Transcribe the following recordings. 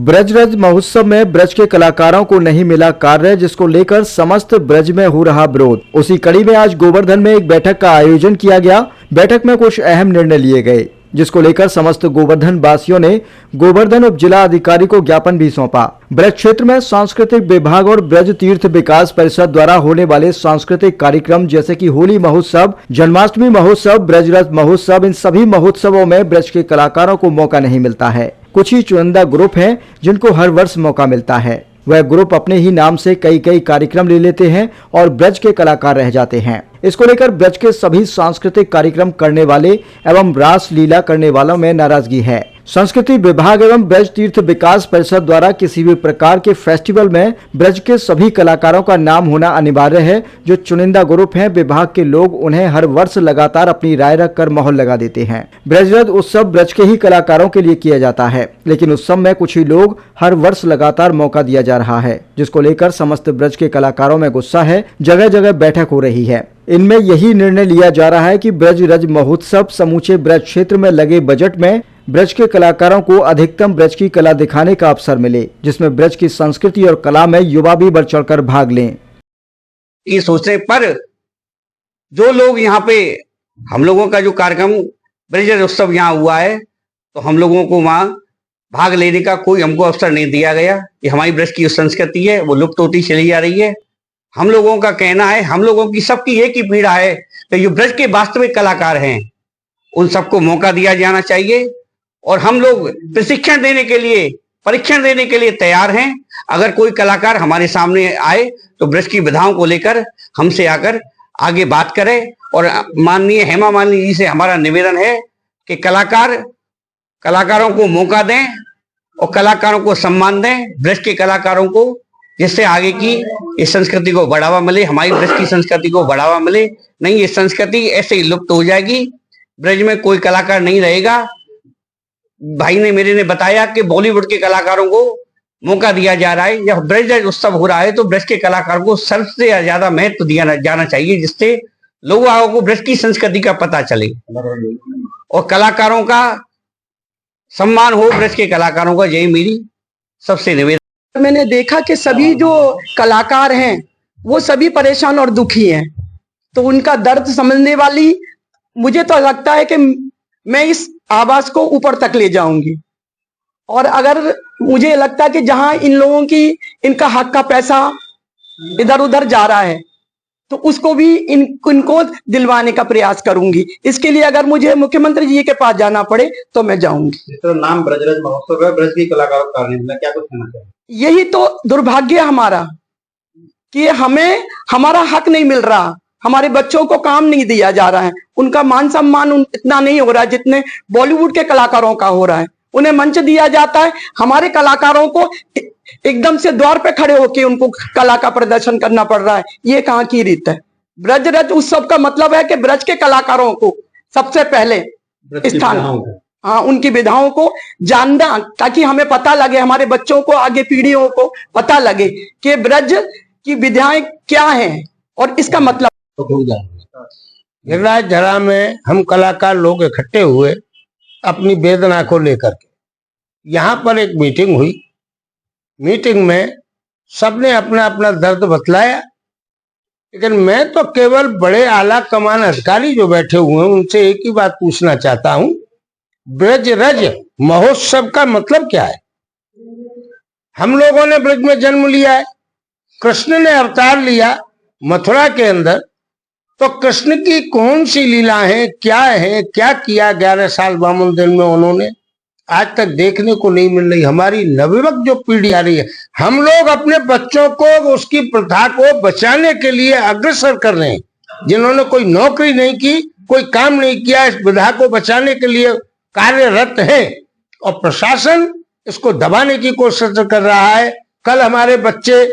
ब्रजरज महोत्सव में ब्रज के कलाकारों को नहीं मिला कार्य, जिसको लेकर समस्त ब्रज में हो रहा विरोध। उसी कड़ी में आज गोवर्धन में एक बैठक का आयोजन किया गया। बैठक में कुछ अहम निर्णय लिए गए, जिसको लेकर समस्त गोवर्धन वासियों ने गोवर्धन उप जिला अधिकारी को ज्ञापन भी सौंपा। ब्रज क्षेत्र में सांस्कृतिक विभाग और ब्रज तीर्थ विकास परिषद द्वारा होने वाले सांस्कृतिक कार्यक्रम जैसे कि होली महोत्सव, जन्माष्टमी महोत्सव, ब्रजरथ महोत्सव, इन सभी महोत्सवों में ब्रज के कलाकारों को मौका नहीं मिलता है। कुछ ही चुनिंदा ग्रुप हैं जिनको हर वर्ष मौका मिलता है। वह ग्रुप अपने ही नाम से कई कार्यक्रम ले लेते हैं और ब्रज के कलाकार रह जाते हैं। इसको लेकर ब्रज के सभी सांस्कृतिक कार्यक्रम करने वाले एवं रास लीला करने वालों में नाराजगी है। संस्कृति विभाग एवं ब्रज तीर्थ विकास परिषद द्वारा किसी भी प्रकार के फेस्टिवल में ब्रज के सभी कलाकारों का नाम होना अनिवार्य है। जो चुनिंदा ग्रुप हैं, विभाग के लोग उन्हें हर वर्ष लगातार अपनी राय रखकर मोहर लगा देते हैं। ब्रजरथ उत्सव ब्रज के ही कलाकारों के लिए किया जाता है, लेकिन उत्सव में कुछ ही लोग हर वर्ष लगातार मौका दिया जा रहा है, जिसको लेकर समस्त ब्रज के कलाकारों में गुस्सा है। जगह जगह बैठक हो रही है। इनमें यही निर्णय लिया जा रहा है कि ब्रजरज महोत्सव समूचे ब्रज क्षेत्र में लगे बजट में ब्रज के कलाकारों को अधिकतम ब्रज की कला दिखाने का अवसर मिले, जिसमें ब्रज की संस्कृति और कला में युवा भी बढ़ चढ़कर भाग लें। ये सोचने पर जो लोग यहाँ पे हम लोगों का जो कार्यक्रम ब्रजरज उत्सव यहाँ हुआ है, तो हम लोगों को वहाँ भाग लेने का कोई हमको अवसर नहीं दिया गया। ये हमारी ब्रज की जो संस्कृति है वो लुप्त होती चली जा रही है। हम लोगों का कहना है, हम लोगों की सबकी एक ही पीड़ा है कि जो ब्रज के वास्तविक कलाकार हैं उन सबको मौका दिया जाना चाहिए। और हम लोग प्रशिक्षण देने के लिए, परीक्षण देने के लिए तैयार हैं। अगर कोई कलाकार हमारे सामने आए तो ब्रज की विधाओं को लेकर हमसे आकर आगे बात करे। और माननीय हेमा मालिनी जी से हमारा निवेदन है कि कलाकारों को मौका दें और कलाकारों को सम्मान दें, ब्रज के कलाकारों को, जिससे आगे की इस संस्कृति को बढ़ावा मिले, हमारी ब्रज की संस्कृति को बढ़ावा मिले। नहीं, ये संस्कृति ऐसे ही लुप्त हो जाएगी, ब्रज में कोई कलाकार नहीं रहेगा। भाई ने मेरे ने बताया कि बॉलीवुड के कलाकारों को मौका दिया जा रहा है। जब ब्रज उत्सव हो रहा है तो ब्रज के कलाकार को सबसे ज्यादा महत्व दिया जाना चाहिए, जिससे लोगों को ब्रज की संस्कृति का पता चले और कलाकारों का सम्मान हो, ब्रज के कलाकारों का। यही मेरी सबसे निवेदन। मैंने देखा कि सभी जो कलाकार हैं वो सभी परेशान और दुखी हैं, तो उनका दर्द समझने वाली मुझे तो लगता है कि मैं इस आवाज को ऊपर तक ले जाऊंगी। और अगर मुझे लगता है कि जहां इन लोगों की इनका हक का पैसा इधर उधर जा रहा है तो उसको भी इनको दिलवाने का प्रयास करूंगी। इसके लिए अगर मुझे मुख्यमंत्री जी के पास जाना पड़े तो मैं जाऊंगी। तो नाम ब्रजरज महोत्सव है, ब्रज की कलाकारों का क्या कुछ कहना चाहिए? यही तो दुर्भाग्य हमारा कि हमें हमारा हक नहीं मिल रहा, हमारे बच्चों को काम नहीं दिया जा रहा है, उनका मान सम्मान इतना नहीं हो रहा है जितने बॉलीवुड के कलाकारों का हो रहा है। उन्हें मंच दिया जाता है, हमारे कलाकारों को एकदम से द्वार पे खड़े होकर उनको कला का प्रदर्शन करना पड़ रहा है। ये कहाँ की रीत है? ब्रजरज उत्सव का मतलब है कि ब्रज के कलाकारों को सबसे पहले स्थान, हाँ, उनकी विधाओं को जानना, ताकि हमें पता लगे, हमारे बच्चों को, आगे पीढ़ियों को पता लगे कि ब्रज की विधाएं क्या हैं और इसका मतलब। गिरिराज धरा में हम कलाकार लोग इकट्ठे हुए अपनी वेदना को लेकर के। यहाँ पर एक मीटिंग हुई। मीटिंग में सबने अपना अपना दर्द बतलाया, लेकिन मैं तो केवल बड़े आला कमान अधिकारी जो बैठे हुए हैं उनसे एक ही बात पूछना चाहता हूँ, ब्रजरज महोत्सव का मतलब क्या है? हम लोगों ने ब्रज में जन्म लिया है, कृष्ण ने अवतार लिया मथुरा के अंदर, तो कृष्ण की कौन सी लीला है, क्या है, क्या किया 11 साल 52 दिन में उन्होंने, आज तक देखने को नहीं मिल रही। हमारी नवयुवक जो पीढ़ी आ रही है, हम लोग अपने बच्चों को उसकी प्रथा को बचाने के लिए अग्रसर कर रहे हैं। जिन्होंने कोई नौकरी नहीं की, कोई काम नहीं किया, इस विधा को बचाने के लिए कार्यरत है और प्रशासन इसको दबाने की कोशिश कर रहा है। कल हमारे बच्चे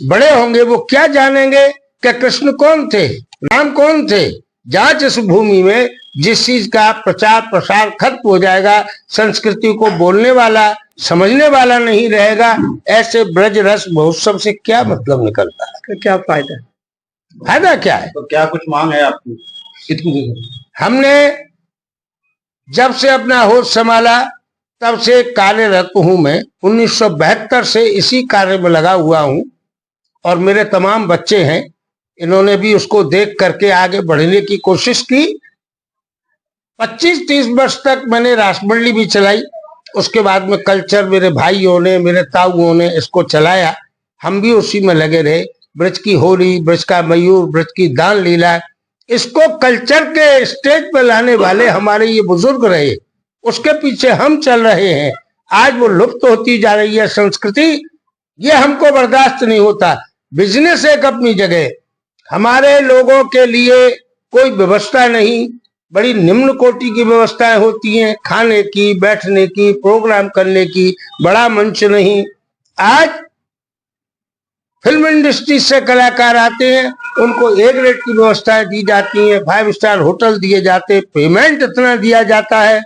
बड़े होंगे, वो क्या जानेंगे कि कृष्ण कौन थे, राम कौन थे? जहां जिस भूमि में जिस चीज का प्रचार प्रसार खत्म हो जाएगा, संस्कृति को बोलने वाला, समझने वाला नहीं रहेगा, ऐसे ब्रज रस महोत्सव से क्या मतलब निकलता है? क्या फायदा? फायदा क्या है? तो क्या कुछ मांग है आपकी? हमने जब से अपना होश संभाला तब से कार्यरत हूं। मैं 1972 से इसी कार्य में लगा हुआ हूं और मेरे तमाम बच्चे हैं, इन्होंने भी उसको देख करके आगे बढ़ने की कोशिश की। 25-30 वर्ष तक मैंने रासमंडली भी चलाई। उसके बाद में कल्चर मेरे भाइयों ने, मेरे ताऊओं ने इसको चलाया, हम भी उसी में लगे रहे। ब्रज की होली, ब्रज का मयूर, ब्रज की दान लीला, इसको कल्चर के स्टेज पर लाने वाले हमारे ये बुजुर्ग रहे, उसके पीछे हम चल रहे हैं। आज वो लुप्त होती जा रही है संस्कृति, ये हमको बर्दाश्त नहीं होता। बिजनेस एक अपनी जगह, हमारे लोगों के लिए कोई व्यवस्था नहीं, बड़ी निम्न कोटि की व्यवस्थाएं होती हैं, खाने की, बैठने की, प्रोग्राम करने की, बड़ा मंच नहीं। आज फिल्म इंडस्ट्री से कलाकार आते हैं, उनको एक रेट की व्यवस्थाएं दी जाती हैं, 5 स्टार होटल दिए जाते, पेमेंट इतना दिया जाता है।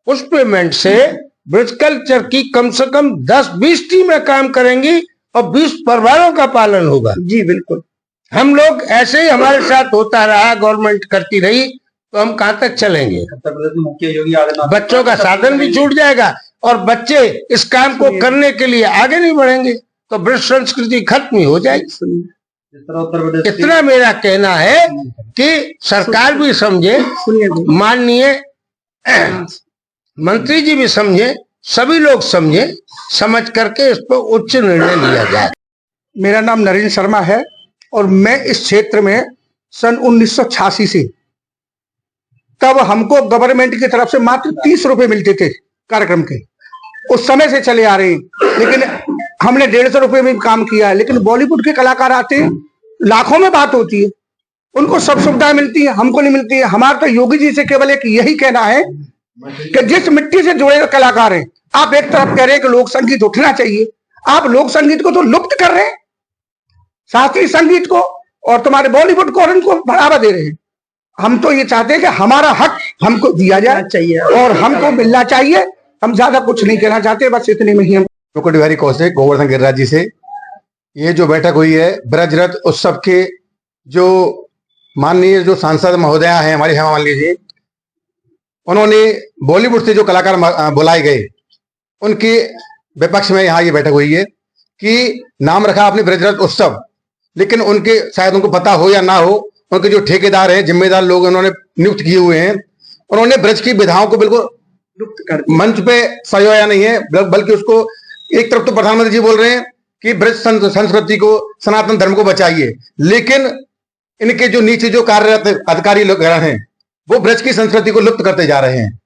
उस पेमेंट से ब्रज कल्चर की कम से कम 10-20 टीमें काम करेंगी और 20 परिवारों का पालन होगा। जी बिल्कुल। हम लोग ऐसे ही हमारे साथ होता रहा, गवर्नमेंट करती रही, तो हम कहां तक चलेंगे? उत्तर प्रदेश में मुख्य योगी आदित्यनाथ, बच्चों का साधन भी छूट जाएगा और बच्चे इस काम को करने के लिए आगे नहीं बढ़ेंगे, तो ब्रज संस्कृति खत्म ही हो जाएगी। जिस तरह उत्तर प्रदेश इतना मेरा कहना है कि सरकार भी समझे, माननीय मंत्री जी भी समझे, सभी लोग समझे, समझ करके इस पर उच्च निर्णय लिया जाए। मेरा नाम नरेंद्र शर्मा है और मैं इस क्षेत्र में सन 1986 से, तब हमको गवर्नमेंट की तरफ से मात्र 30 रुपए मिलते थे कार्यक्रम के, उस समय से चले आ रहे हैं। लेकिन हमने 150 रुपए में भी काम किया है। लेकिन बॉलीवुड के कलाकार आते हैं, लाखों में बात होती है, उनको सब सुविधाएं मिलती है, हमको नहीं मिलती है। हमारा तो योगी जी से केवल एक यही कहना है कि जिस मिट्टी से जुड़े हुए कलाकार हैं, आप एक तरफ कह रहे हैं कि लोक संगीत उठना चाहिए, आप लोक संगीत को तो लुप्त कर रहे हैं, शास्त्रीय संगीत को और तुम्हारे बॉलीवुड को और इनको बढ़ावा दे रहे हैं। हम तो ये चाहते हैं कि हमारा हक हमको दिया जाए चाहिए और हमको मिलना चाहिए। हम ज्यादा कुछ नहीं कहना चाहते, बस इतने में ही हम। मुकुट बिहारी कौशिक, गोवर्धन गिरिराज जी से ये जो बैठक हुई है ब्रज रथ उत्सव के, जो माननीय जो सांसद महोदया हैं हमारी हेमा मालिनी जी, उन्होंने बॉलीवुड से जो कलाकार बुलाए गए उनके विपक्ष में यहाँ ये बैठक हुई है कि नाम रखा आपने ब्रज रथ उत्सव, लेकिन उनके शायद उनको पता हो या ना हो, उनके जो ठेकेदार हैं, जिम्मेदार लोग उन्होंने नियुक्त किए हुए हैं, उन्होंने ब्रज की विधाओं को बिल्कुल मंच पे सजोया नहीं है, बल्कि उसको एक तरफ तो प्रधानमंत्री जी बोल रहे हैं कि ब्रज संस्कृति को, सनातन धर्म को बचाइए, लेकिन इनके जो नीचे जो कार्यरत अधिकारी लोग हैं वो ब्रज की संस्कृति को लुप्त करते जा रहे हैं।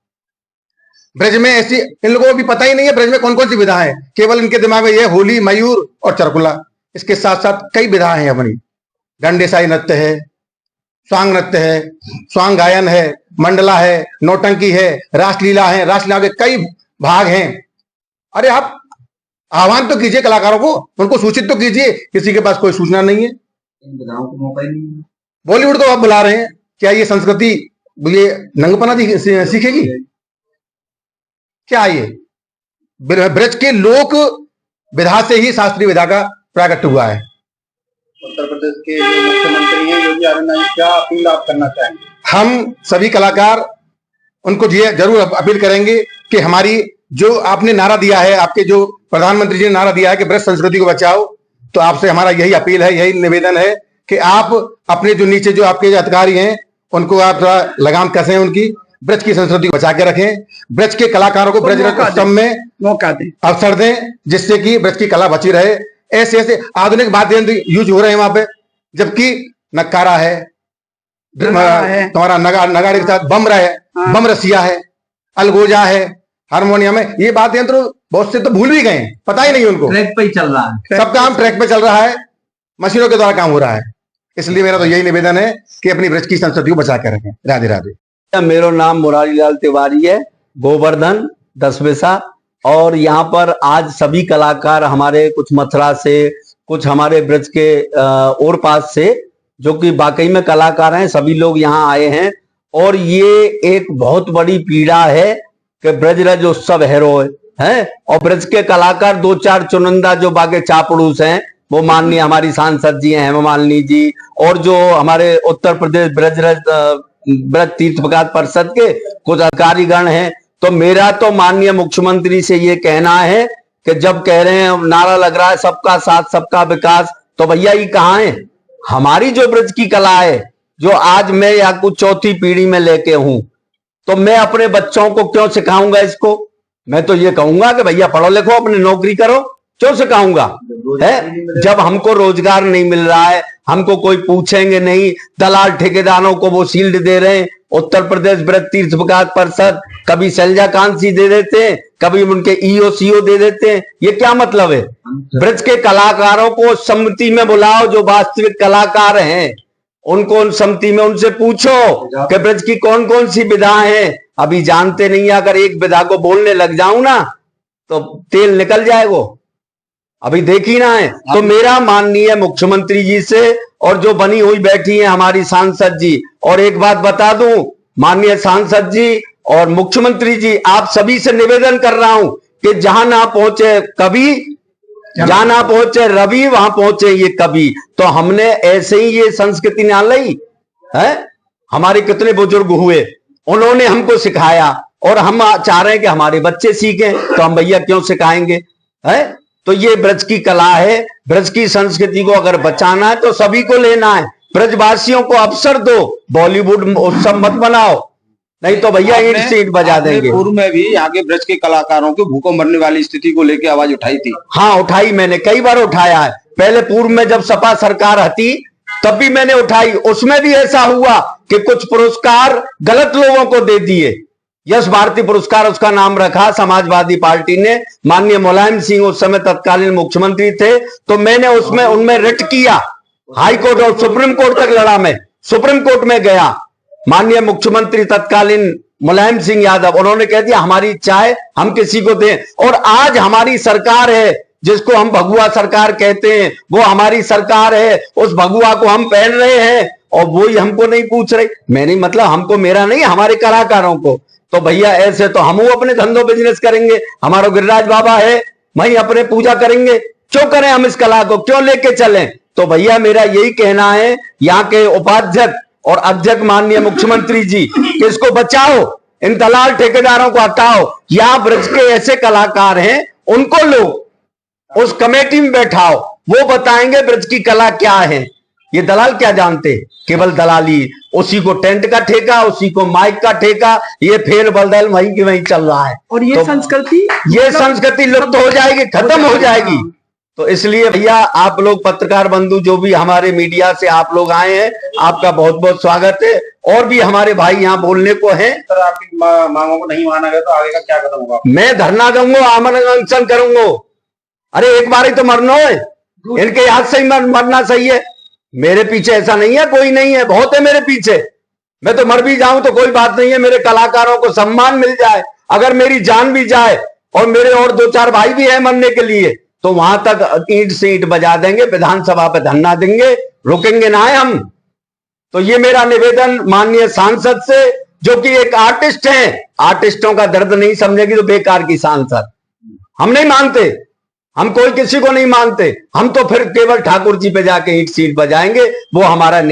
ब्रज में ऐसी, इन लोगों को भी पता ही नहीं है ब्रज में कौन कौन सी विधा है, केवल इनके दिमाग में ये होली, मयूर और चरकुला, इसके साथ साथ कई विधाएं हैं अपनी। डंडेसाई नृत्य है, स्वांग नृत्य है, स्वांग गायन है, मंडला है, नौटंकी है, रासलीला है, रासलीला के कई भाग हैं। अरे आप आह्वान तो कीजिए कलाकारों को, उनको सूचित तो कीजिए, किसी के पास कोई सूचना नहीं है। इन विधाओं को मौका ही नहीं है। बॉलीवुड को आप बुला रहे हैं, क्या ये संस्कृति ये नंगपना सीखेगी? क्या ये ब्रज के लोक विधा से ही शास्त्रीय विधा का प्राकट्य हुआ है। उत्तर प्रदेश के जो मुख्यमंत्री हैं योगी आदित्यनाथ, क्या अपील आप करना चाहेंगे? हम सभी कलाकार उनको जरूर अपील करेंगे कि हमारी जो आपने नारा दिया है, आपके जो प्रधानमंत्री जी ने नारा दिया है कि ब्रज संस्कृति को बचाओ, तो आपसे हमारा यही अपील है, यही निवेदन है कि आप अपने जो नीचे जो आपके अधिकारी हैं उनको आप थोड़ा लगाम कसें, उनकी ब्रज की संस्कृति को बचा के रखें, ब्रज के कलाकारों को ब्रज उत्सव में मौका दें, अवसर दें, जिससे कि ब्रज की कला बची रहे। ऐसे ऐसे आधुनिक वाद्य यंत्र यूज हो रहे हैं वहां पे, जबकि नक्कारा है, तुम्हारा नगाड़े के साथ बम है, बम रसिया है, अलगोजा है, हारमोनियम है, ये वाद्य यंत्र बहुत से तो भूल भी गए, पता ही नहीं उनको। ट्रैक पे ही चल रहा है, सब काम ट्रैक पे चल रहा है, मशीनों के द्वारा काम हो रहा है। इसलिए मेरा तो यही निवेदन है कि अपनी ब्रज की संस्कृति को बचा कर रखें। राधे राधे। मेरा नाम मुरारी लाल तिवारी है, गोवर्धन 10 वेसा, और यहाँ पर आज सभी कलाकार हमारे कुछ मथुरा से, कुछ हमारे ब्रज के और पास से, जो कि वाकई में कलाकार हैं, सभी लोग यहाँ आए हैं। और ये एक बहुत बड़ी पीड़ा है कि ब्रज रज उत्सव हैरो है, और ब्रज के कलाकार 2-4 चुनिंदा जो बाकी चापड़ूस हैं, वो माननीय हमारी सांसद जी हैं हेमा मालिनी जी, और जो हमारे उत्तर प्रदेश ब्रज तीर्थ विकास परिषद के कुछ अधिकारीगण हैं, तो मेरा तो माननीय मुख्यमंत्री से ये कहना है कि जब कह रहे हैं नारा लग रहा है सबका साथ सबका विकास, तो भैया ये कहाँ है? हमारी जो ब्रज की कला है, जो आज मैं या कुछ चौथी पीढ़ी में लेके हूं, तो मैं अपने बच्चों को क्यों सिखाऊंगा इसको? मैं तो ये कहूंगा कि भैया पढ़ो लिखो, अपनी नौकरी करो, क्यों सिखाऊंगा? है जब हमको रोजगार नहीं मिल रहा है, हमको कोई पूछेंगे नहीं, दलाल ठेकेदारों को वो शील्ड दे रहे हैं, उत्तर प्रदेश ब्रज तीर्थ विकास परिषद कभी शैलजा कांसी दे देते हैं, कभी उनके ईओ सीओ दे देते हैं। ये क्या मतलब है? ब्रज के कलाकारों को समिति में बुलाओ, जो वास्तविक कलाकार हैं उनको उन समिति में उनसे पूछो कि ब्रज की कौन कौन सी विधाएं हैं, अभी जानते नहीं है। अगर एक विधा को बोलने लग जाऊं ना तो तेल निकल जाएगा, अभी देखी ना है। तो मेरा माननीय मुख्यमंत्री जी से और जो बनी हुई बैठी है हमारी सांसद जी, और एक बात बता दूं माननीय सांसद जी और मुख्यमंत्री जी, आप सभी से निवेदन कर रहा हूं कि जहां ना पहुंचे कभी, जहां ना पहुंचे रवि वहां पहुंचे ये कभी। तो हमने ऐसे ही ये संस्कृति ना लाई है, हमारे कितने बुजुर्ग हुए, उन्होंने हमको सिखाया और हम चाह रहे हैं कि हमारे बच्चे सीखें, तो हम भैया क्यों सिखाएंगे? है तो ये ब्रज की कला है, ब्रज की संस्कृति को अगर बचाना है तो सभी को लेना है। ब्रजवासियों को अवसर दो, बॉलीवुड उत्सव मत बनाओ, नहीं तो भैया ईंट से ईंट बजा देंगे। पूर्व में भी यहाँ के ब्रज के कलाकारों के भूखों मरने वाली स्थिति को लेकर आवाज उठाई थी। हाँ उठाई, मैंने कई बार उठाया है। पहले पूर्व में जब सपा सरकार थी तब भी मैंने उठाई, उसमें भी ऐसा हुआ कि कुछ पुरस्कार गलत लोगों को दे दिए। यश भारती पुरस्कार उसका नाम रखा समाजवादी पार्टी ने, माननीय मुलायम सिंह उस समय तत्कालीन मुख्यमंत्री थे, तो मैंने उसमें उनमें रिट किया, हाई कोर्ट और सुप्रीम कोर्ट तक लड़ा। मैं सुप्रीम कोर्ट में गया, माननीय मुख्यमंत्री तत्कालीन मुलायम सिंह यादव, उन्होंने कह दिया हमारी इच्छा है हम किसी को दें। और आज हमारी सरकार है जिसको हम भगुआ सरकार कहते हैं, वो हमारी सरकार है, उस भगुआ को हम पहन रहे हैं और वो ही हमको नहीं पूछ रहे। मैंने मतलब हमको, मेरा नहीं, हमारे कलाकारों को। तो भैया ऐसे तो हम अपने धंधों बिजनेस करेंगे, हमारा गिरिराज बाबा है, वही अपने पूजा करेंगे, क्यों करें हम इस कला को, क्यों लेके चलें? तो भैया मेरा यही कहना है यहाँ के उपाध्यक्ष और अध्यक्ष माननीय मुख्यमंत्री जी कि इसको बचाओ, इन दलाल ठेकेदारों को हटाओ। यहाँ ब्रज के ऐसे कलाकार हैं उनको लो, उस कमेटी में बैठाओ, वो बताएंगे ब्रज की कला क्या है। ये दलाल क्या जानते, केवल दलाली, उसी को टेंट का ठेका, उसी को माइक का ठेका, ये फेल बदल वहीं की वहीं चल रहा है। और ये तो संस्कृति लुप्त हो जाएगी, खत्म हो जाएगी। तो इसलिए भैया आप लोग पत्रकार बंधु जो भी हमारे मीडिया से आप लोग आए हैं, आपका बहुत बहुत स्वागत है। और भी हमारे भाई यहाँ बोलने को हैं। सर आपकी मांगों को नहीं माना गया तो आगे का क्या कदम होगा? मैं धरना दूंगा, आमरण अनशन करूंगा। अरे एक बार ही तो मरना है, इनके हाथ से ही मरना सही है। मेरे पीछे ऐसा नहीं है, कोई नहीं है, बहुत है मेरे पीछे। मैं तो मर भी जाऊं तो कोई बात नहीं है, मेरे कलाकारों को सम्मान मिल जाए। अगर मेरी जान भी जाए और मेरे और 2-4 भाई भी हैं मरने के लिए, तो वहां तक ईंट से ईंट बजा देंगे, विधानसभा पे धरना देंगे, रुकेंगे ना है हम। तो ये मेरा निवेदन माननीय सांसद से, जो कि एक आर्टिस्ट हैं, आर्टिस्टों का दर्द नहीं समझेगी तो बेकार की सांसद। हम नहीं मानते, हम कोई किसी को नहीं मानते, हम तो फिर केवल ठाकुर जी पे जाके ईंट सीट बजाएंगे, वो हमारा न्याय।